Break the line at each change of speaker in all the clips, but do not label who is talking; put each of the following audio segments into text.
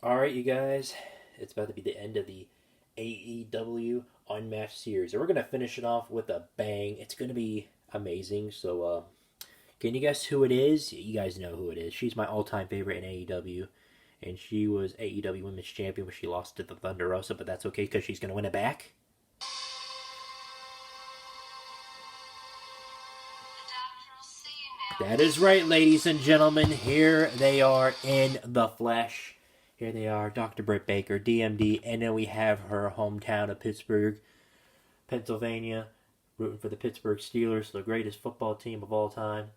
Alright, you guys, it's about to be the end of the AEW Unmatched series. And we're going to finish it off with a bang. It's going to be amazing. So, can you guess who it is? You guys know who it is. She's my all time favorite in AEW. And she was AEW Women's Champion when she lost to the Thunder Rosa, but that's okay because she's going to win it back. That is right, ladies and gentlemen. Here they are in the flesh. Here they are, Dr. Britt Baker, D.M.D., and then we have her hometown of Pittsburgh, Pennsylvania, rooting for the Pittsburgh Steelers, the greatest football team of all time.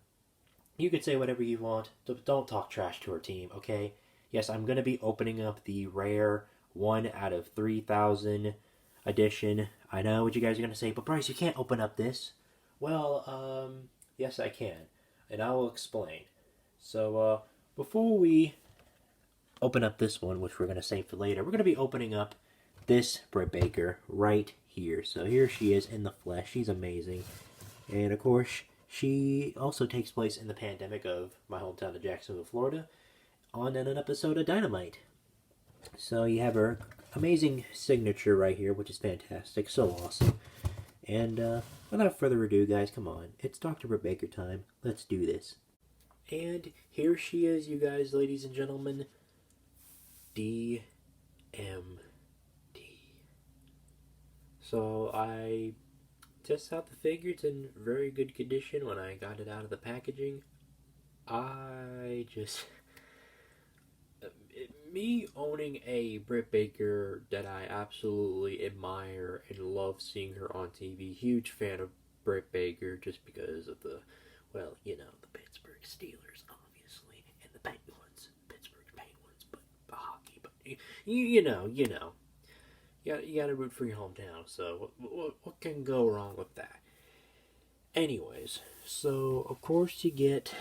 You could say whatever you want, but don't talk trash to her team, okay? Yes, I'm going to be opening up the rare 1 out of 3,000 edition. I know what you guys are going to say, but Bryce, you can't open up this. Well, yes, I can, and I will explain. So, before we open up this one, which we're going to save for later, we're going to be opening up this Britt Baker right here. So here she is in the flesh. She's amazing. And of course, she also takes place in the pandemic of my hometown of Jacksonville, Florida, on an episode of Dynamite. So you have her amazing signature right here, which is fantastic. So awesome. And without further ado, guys, come on. It's Dr. Britt Baker time. Let's do this. And here she is, you guys, ladies and gentlemen. D.M.D. So I just have the figure. It's in very good condition when I got it out of the packaging. I just... Me owning a Britt Baker that I absolutely admire and love seeing her on TV. Huge fan of Britt Baker just because of the, well, you know, the Pittsburgh Steelers, obviously, and the Penguins. Pittsburgh Penguins, but hockey. But you know. You gotta root for your hometown, so what can go wrong with that? Anyways, so of course you get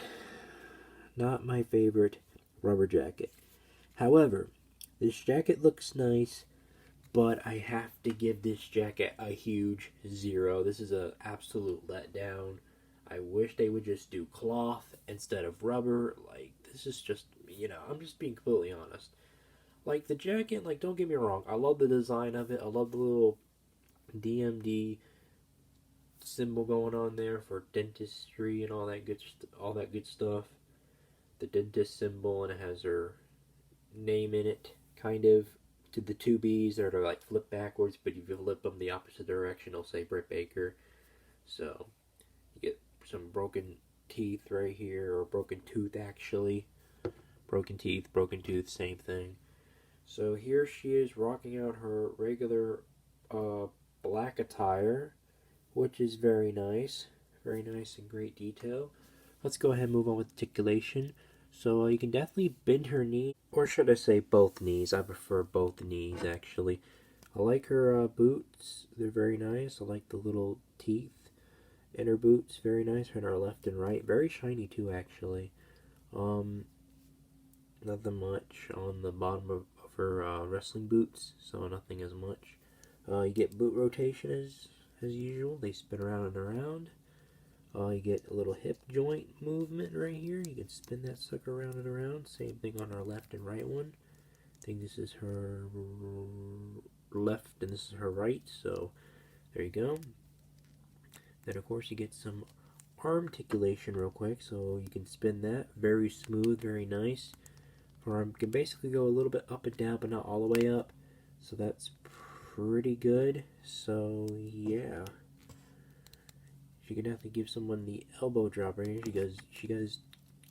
not my favorite rubber jacket. However, this jacket looks nice, but I have to give this jacket a huge 0. This is an absolute letdown. I wish they would just do cloth instead of rubber. Like, this is just, I'm just being completely honest. Like, the jacket, like, don't get me wrong, I love the design of it. I love the little D.M.D. symbol going on there for dentistry and all that good stuff. The dentist symbol, and it has her name in it, kind of, to the two B's that are like flip backwards, but if you flip them the opposite direction, it'll say Britt Baker. So you get some broken teeth right here, or broken tooth actually. Broken tooth, same thing. So here she is rocking out her regular black attire, which is very nice. Very nice and great detail. Let's go ahead and move on with articulation. So you can definitely bend her knee, or should I say both knees. I prefer both knees, actually. I like her boots. They're very nice. I like the little teeth in her boots. Very nice. On her left and right. Very shiny, too, actually. Nothing much on the bottom of her wrestling boots, so nothing as much. You get boot rotation as usual. They spin around and around. You get a little hip joint movement right here. You can spin that sucker around and around. Same thing on our left and right one. I think this is her left and this is her right. So there you go. Then of course you get some arm articulation real quick. So you can spin that. Very smooth, very nice. Arm can basically go a little bit up and down, but not all the way up. So that's pretty good. So yeah. She can definitely give someone the elbow drop right here.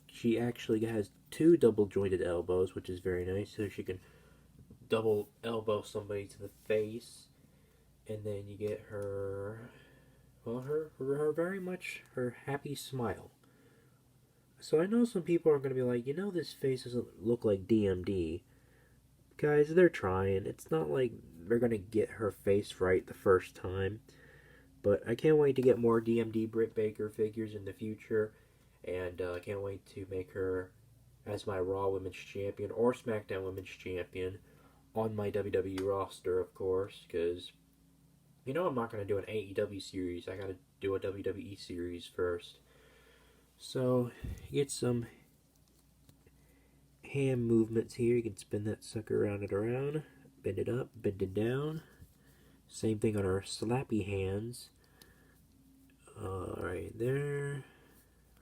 She actually has 2 double jointed elbows, which is very nice. So she can double elbow somebody to the face, and then you get her, well, her very much her happy smile. So I know some people are going to be like, this face doesn't look like D.M.D. Guys, they're trying. It's not like they're going to get her face right the first time. But I can't wait to get more D.M.D. Britt Baker figures in the future. And I can't wait to make her as my Raw Women's Champion or SmackDown Women's Champion on my WWE roster, of course. Because, I'm not going to do an AEW series. I got to do a WWE series first. So, get some hand movements here. You can spin that sucker around and around. Bend it up, bend it down. Same thing on our slappy hands. Right there.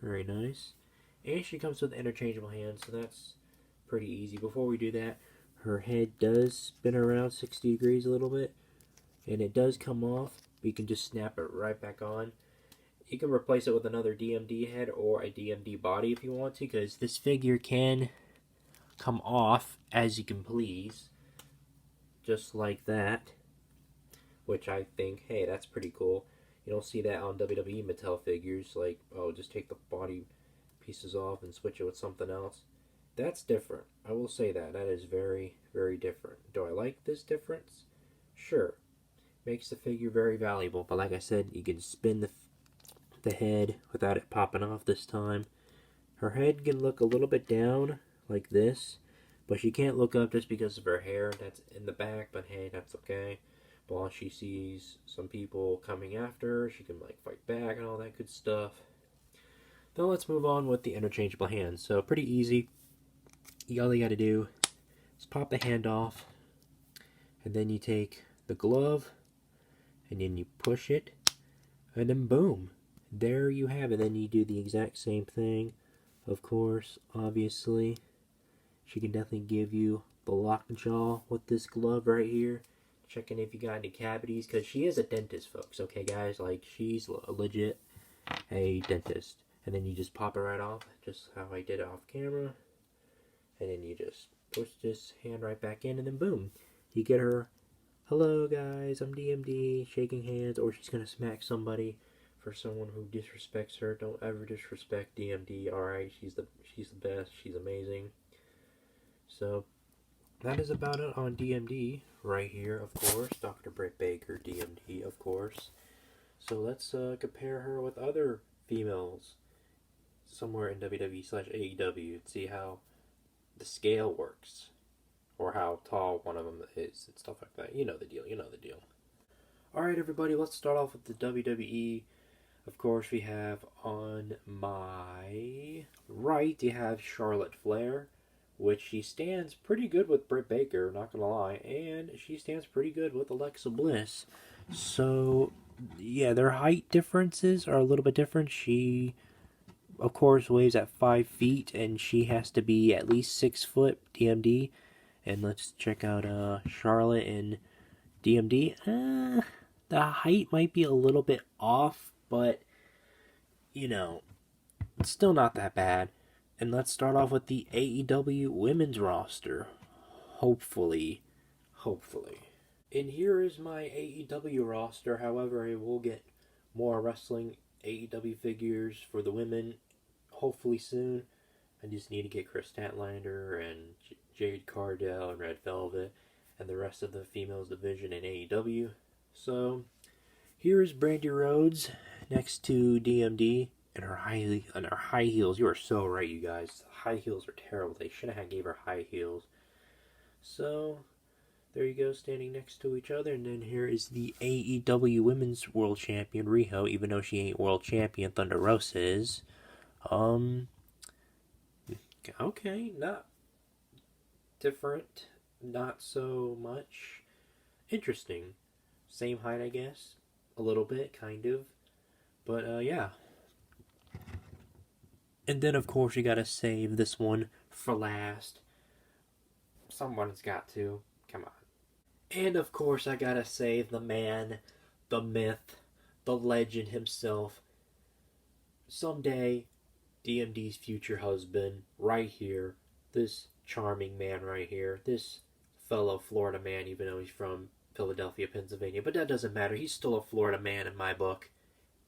Very nice. And she comes with interchangeable hands, so that's pretty easy. Before we do that, her head does spin around 60 degrees a little bit, and it does come off. You can just snap it right back on. You can replace it with another D.M.D head or a D.M.D body if you want to, because this figure can come off as you can please, just like that, which I think, hey, that's pretty cool. You don't see that on WWE Mattel figures, like, oh, just take the body pieces off and switch it with something else. That's different. I will say that. That is very, very different. Do I like this difference? Sure. Makes the figure very valuable, but like I said, you can spin the head without it popping off this time. Her head can look a little bit down, like this, but she can't look up just because of her hair that's in the back, but hey, that's okay. While she sees some people coming after her, she can like fight back and all that good stuff. Then let's move on with the interchangeable hands. So pretty easy. All you gotta do is pop the hand off, and then you take the glove, and then you push it, and then boom, there you have it. Then you do the exact same thing. Of course, obviously, she can definitely give you the lockjaw with this glove right here. Checking if you got any cavities, because she is a dentist, folks. Okay, guys, like, she's legit a dentist. And then you just pop it right off, just how I did it off camera. And then you just push this hand right back in, and then boom, you get her, hello guys, I'm D.M.D, shaking hands, or she's gonna smack somebody. For someone who disrespects her, don't ever disrespect D.M.D. Alright, she's the best, she's amazing. So that is about it on D.M.D. right here, of course. Dr. Britt Baker, D.M.D., of course. So let's compare her with other females somewhere in WWE/AEW and see how the scale works, or how tall one of them is, and stuff like that. You know the deal, Alright, everybody, let's start off with the WWE. Of course, we have on my right, you have Charlotte Flair, which she stands pretty good with Britt Baker, not gonna lie, and she stands pretty good with Alexa Bliss. So, yeah, their height differences are a little bit different. She, of course, weighs at 5 feet, and she has to be at least 6 foot, D.M.D. And let's check out Charlotte and D.M.D. The height might be a little bit off, but, you know, it's still not that bad. And let's start off with the AEW women's roster. Hopefully. And here is my AEW roster. However, I will get more wrestling AEW figures for the women hopefully soon. I just need to get Chris Statlander and Jade Cargill and Red Velvet and the rest of the females division in AEW. So here is Brandy Rhodes next to D.M.D. and her high heels. You are so right, you guys. High heels are terrible. They should have gave her high heels. So there you go, standing next to each other. And then here is the AEW Women's World Champion Riho, even though she ain't World Champion. Thunder Rosa is. Okay, not different, not so much. Interesting. Same height, I guess. A little bit, kind of. But, yeah. And then, of course, you gotta save this one for last. Someone's got to. Come on. And, of course, I gotta save the man, the myth, the legend himself. Someday, D.M.D's future husband, right here. This charming man right here. This fellow Florida man, even though he's from Philadelphia, Pennsylvania. But that doesn't matter. He's still a Florida man in my book.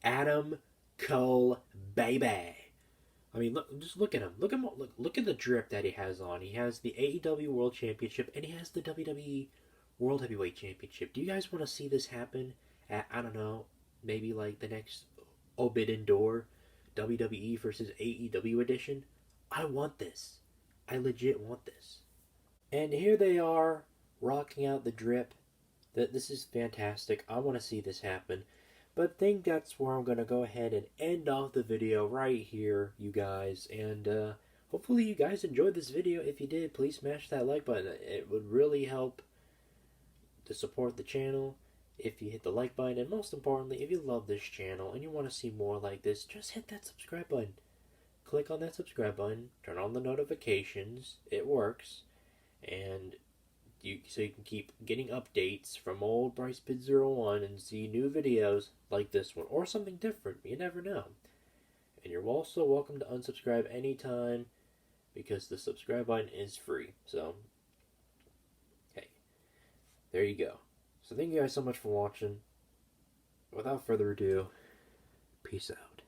Adam Cole, baby. I mean, just look at him. Look at the drip that he has on. He has the AEW World Championship, and he has the WWE World Heavyweight Championship. Do you guys want to see this happen at, I don't know, maybe like the next Forbidden Door WWE versus AEW edition? I want this. I legit want this. And here they are, rocking out the drip. This is fantastic. I want to see this happen. But I think that's where I'm going to go ahead and end off the video right here, you guys. And hopefully you guys enjoyed this video. If you did, please smash that like button. It would really help to support the channel if you hit the like button. And most importantly, if you love this channel and you want to see more like this, just hit that subscribe button. Click on that subscribe button, turn on the notifications. It works. And so you can keep getting updates from old BryceBid01 and see new videos like this one or something different. You never know. And you're also welcome to unsubscribe anytime because the subscribe button is free. So, hey, there you go. So thank you guys so much for watching. Without further ado, peace out.